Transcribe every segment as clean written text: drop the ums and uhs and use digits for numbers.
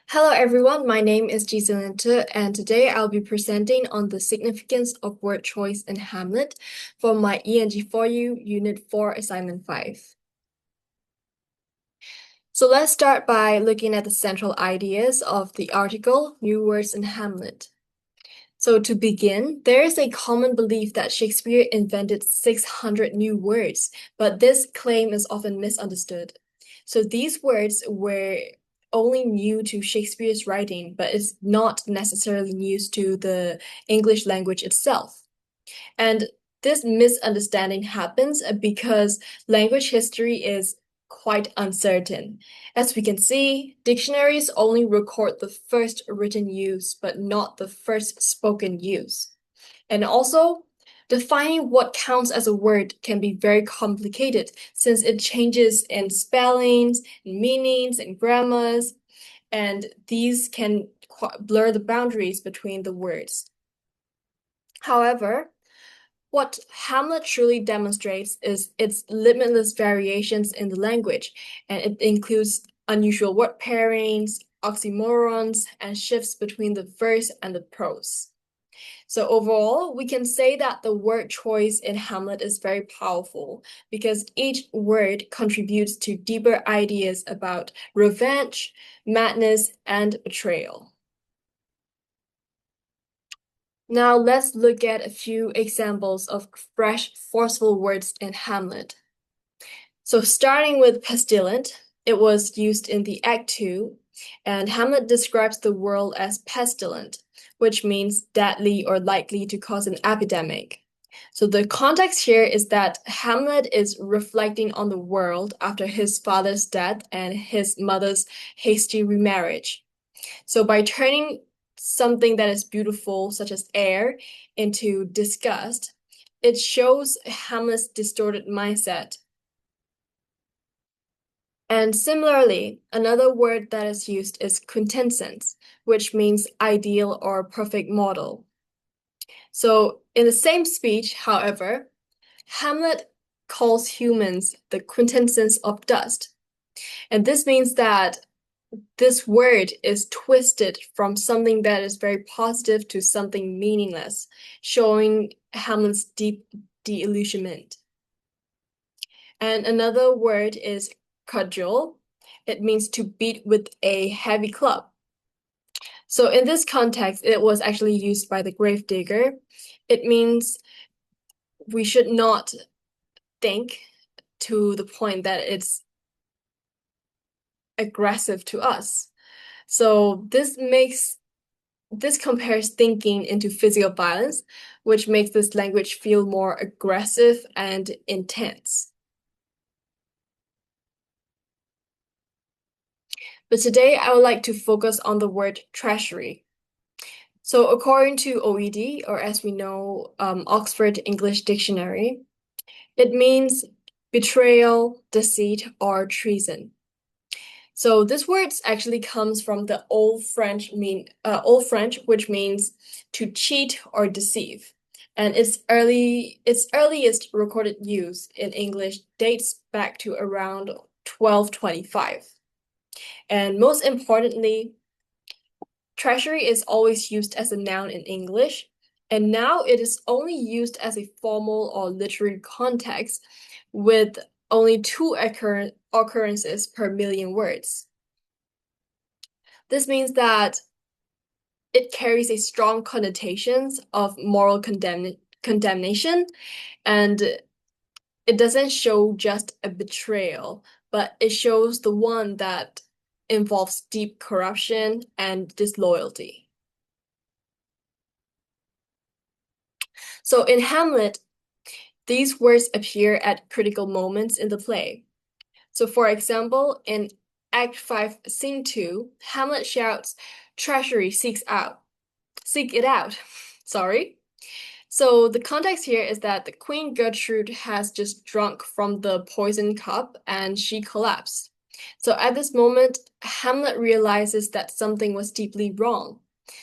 Hello everyone, my name is Kyi Cin, and today I'll be presenting on the significance of word choice in Hamlet for my ENG4U Unit 4 Assignment 5. So let's start by looking at the central ideas of the article, New Words in Hamlet. So to begin, there is a common belief that Shakespeare invented 600 new words, but this claim is often misunderstood. So these words were only new to Shakespeare's writing, but it's not necessarily news to the English language itself. And this misunderstanding happens because language history is quite uncertain. As we can see, dictionaries only record the first written use, but not the first spoken use. And also, defining what counts as a word can be very complicated since it changes in spellings, meanings, and grammars, and these can blur the boundaries between the words. However, what Hamlet truly demonstrates is its limitless variations in the language, and it includes unusual word pairings, oxymorons, and shifts between the verse and the prose. So overall, we can say that the word choice in Hamlet is very powerful because each word contributes to deeper ideas about revenge, madness, and betrayal. Now let's look at a few examples of fresh, forceful words in Hamlet. So starting with pestilent, it was used in the Act 2, and Hamlet describes the world as pestilent, which means deadly or likely to cause an epidemic. So the context here is that Hamlet is reflecting on the world after his father's death and his mother's hasty remarriage. So by turning something that is beautiful, such as air, into disgust, it shows Hamlet's distorted mindset. And similarly, another word that is used is quintessence, which means ideal or perfect model. So in the same speech, however, Hamlet calls humans the quintessence of dust. And this means that this word is twisted from something that is very positive to something meaningless, showing Hamlet's deep disillusionment. And another word is cudgel. It means to beat with a heavy club. So in this context, it was actually used by the gravedigger. It means we should not think to the point that it's aggressive to us. So this compares thinking into physical violence, which makes this language feel more aggressive and intense. But today I would like to focus on the word treachery. So according to OED, or as we know, Oxford English Dictionary, it means betrayal, deceit, or treason. So this word actually comes from the Old French, which means to cheat or deceive. And its earliest recorded use in English dates back to around 1225. And most importantly, treachery is always used as a noun in English, and now it is only used as a formal or literary context with only two occurrences per million words. This means that it carries a strong connotations of moral condemnation, and it doesn't show just a betrayal, but it shows the one that involves deep corruption and disloyalty. So in Hamlet, these words appear at critical moments in the play. So for example, in Act 5, Scene 2, Hamlet shouts, "Treachery seek it out." Sorry. So the context here is that the Queen Gertrude has just drunk from the poison cup and she collapsed. So at this moment, Hamlet realizes that something was deeply wrong.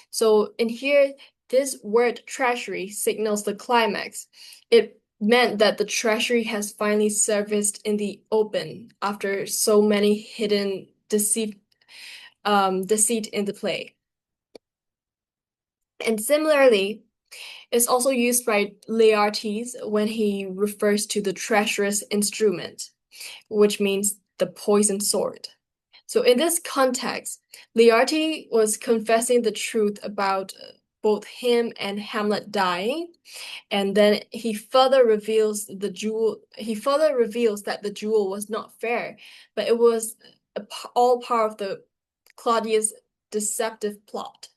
So in here, this word treachery signals the climax. It meant that the treachery has finally surfaced in the open after so many hidden deceit in the play. And similarly, it's also used by Laertes when he refers to the treacherous instrument, which means the poisoned sword. So in this context, Laertes was confessing the truth about both him and Hamlet dying, and then he further reveals that the duel was not fair, but it was all part of the Claudius' deceptive plot.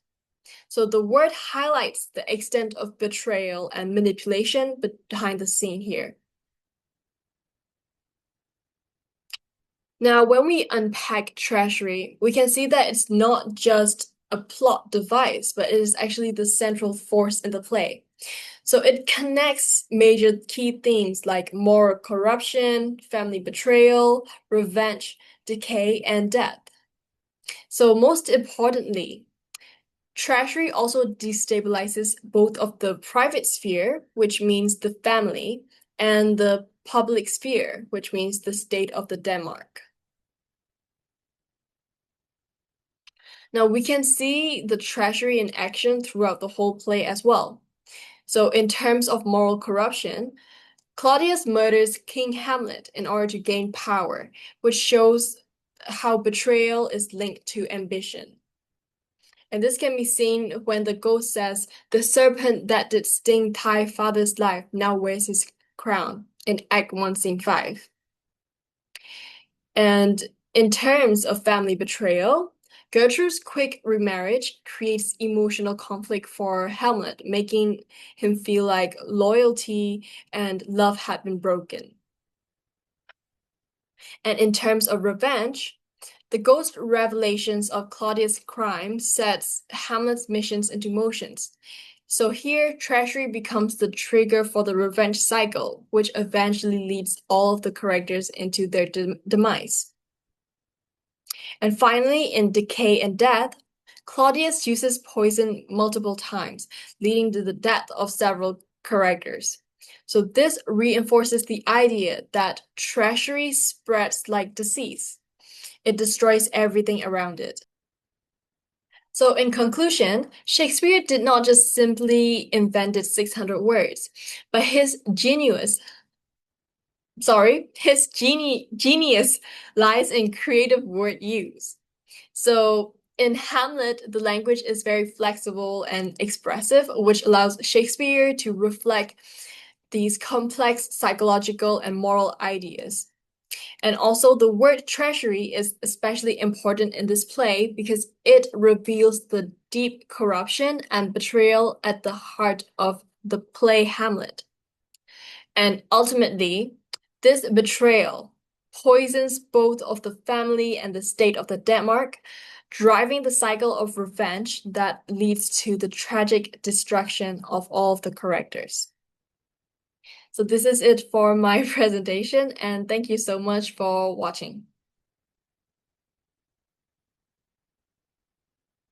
So the word highlights the extent of betrayal and manipulation behind the scene here. Now, when we unpack treachery, we can see that it's not just a plot device, but it is actually the central force in the play. So it connects major key themes like moral corruption, family betrayal, revenge, decay, and death. So most importantly, treachery also destabilizes both of the private sphere, which means the family, and the public sphere, which means the state of the Denmark. Now we can see the treachery in action throughout the whole play as well. So in terms of moral corruption, Claudius murders King Hamlet in order to gain power, which shows how betrayal is linked to ambition. And this can be seen when the ghost says, "The serpent that did sting thy father's life now wears his crown," in Act 1, Scene 5. And in terms of family betrayal, Gertrude's quick remarriage creates emotional conflict for Hamlet, making him feel like loyalty and love had been broken. And in terms of revenge, the ghost revelations of Claudius' crime sets Hamlet's missions into motions. So here, treachery becomes the trigger for the revenge cycle, which eventually leads all of the characters into their demise. And finally, in Decay and Death, Claudius uses poison multiple times, leading to the death of several characters. So this reinforces the idea that treachery spreads like disease. It destroys everything around it. So in conclusion, Shakespeare did not just simply invented 600 words, but his genius lies in creative word use. So in Hamlet, the language is very flexible and expressive, which allows Shakespeare to reflect these complex psychological and moral ideas. And also, the word treachery is especially important in this play because it reveals the deep corruption and betrayal at the heart of the play Hamlet. And ultimately, this betrayal poisons both of the family and the state of the Denmark, driving the cycle of revenge that leads to the tragic destruction of all of the characters. So this is it for my presentation, and thank you so much for watching.